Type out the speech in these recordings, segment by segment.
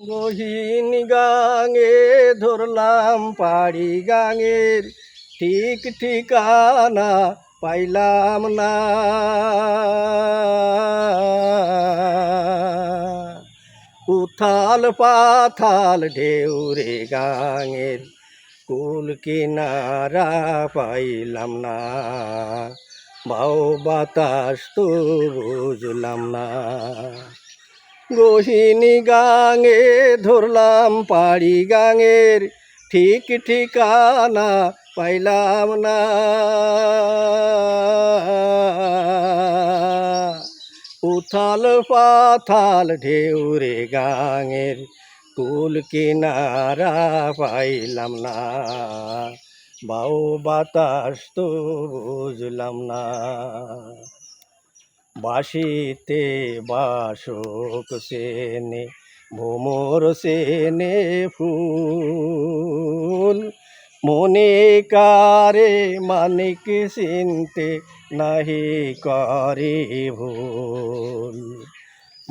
গহীন গাঙে ধরলাম পাড়ি গাঙের ঠিক ঠিকানা পাইলাম না। উথাল পাথাল ঢেউরে গাঙের কুল কিনারা পাইলাম না। বাও বাতাস তো বুঝলাম না। গহীনি গাঙে ধরলাম পাড়ি গাঙের ঠিক ঠিকানা পাইলাম না। উথাল পাথাল ঢেউরে গাঙের কুল কিনারা পাইলাম না। বাও বাতাস তো বুঝলাম না। বাঁশিতে বাসক সেনে ভোমর সেনে ফুল মনে কারে মানিক চিনতে নাহি করে ভুল।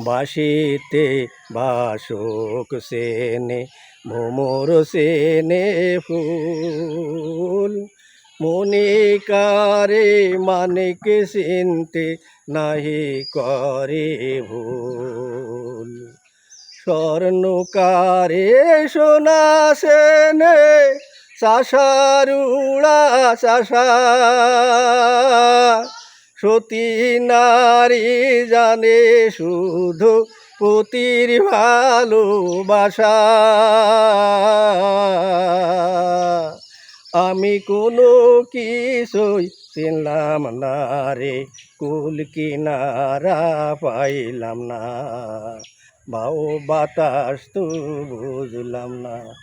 বাঁশিতে বাসক সেনে ভোমর সেনে ফুল মনে কারে মানিক চিনতে নাহি করে ভুল। স্বর্ণকারে সোনা সেনে চাষারুড়া চাষা সতী নারী জানে শুধু পতির ভালোবাসা। আমি কোনো কিছুই চিনলাম না রে, কুল কিনারা পাইলাম না। বাও বাতাস তো বুঝলাম না।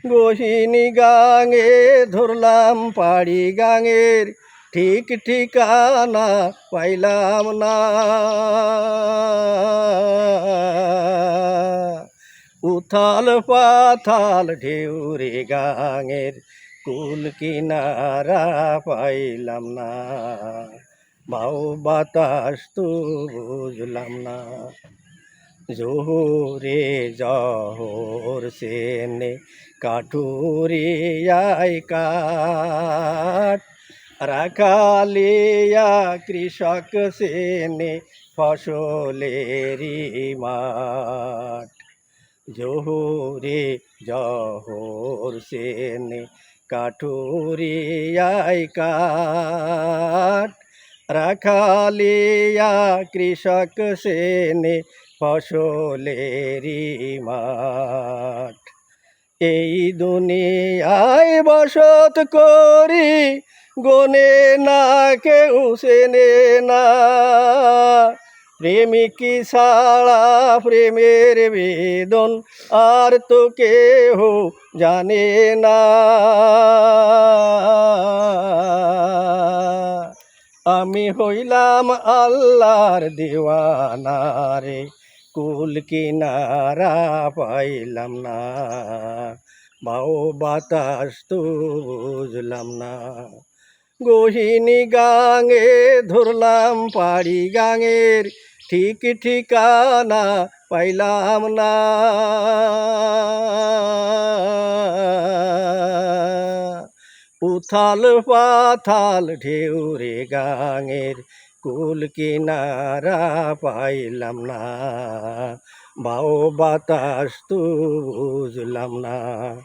গহীনি গাঙে ধরলাম পাড়ি গাঙের ঠিক ঠিকানা পাইলাম না। উথাল পাথাল ঢেউরে গাঙের কুল কিনারা পাইলাম না। বাও বাতাস তো বুঝলাম না। জোহরে জহর সেনে কাঠুরিয়ায় কাঠ রাখালিয়া কৃষক সেনে ফসলেরি মাঠ। জোহরে জহর সেনে কাঠুরিয়ায় কাঠ রাখালিয়া কৃষক সেনে ফসলেরি মাঠ। এই দুনিয়ায় বসত করি গনে না কেউ চেনে না। প্রেমিক ছাড়া প্রেমের বেদন আর তো কেহ জানে না। আমি হইলাম আল্লাহর দিওয়ানা রে, কুল কিনারা পাইলাম না। বাও বাতাস তো বুঝলাম না। গহীনি গাঙে ধরলাম পাড়ি গাঙের ঠিক ঠিকানা পাইলাম না। উথাল পাথাল ঢেউরে গাঙের কুল কিনারা পাইলাম না। বাও বাতাস তো বুঝলাম না।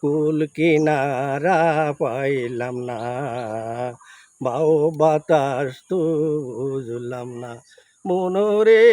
কুল কিনারা পাইলাম না। বাও বাতাস তো বুঝলাম না। মনরে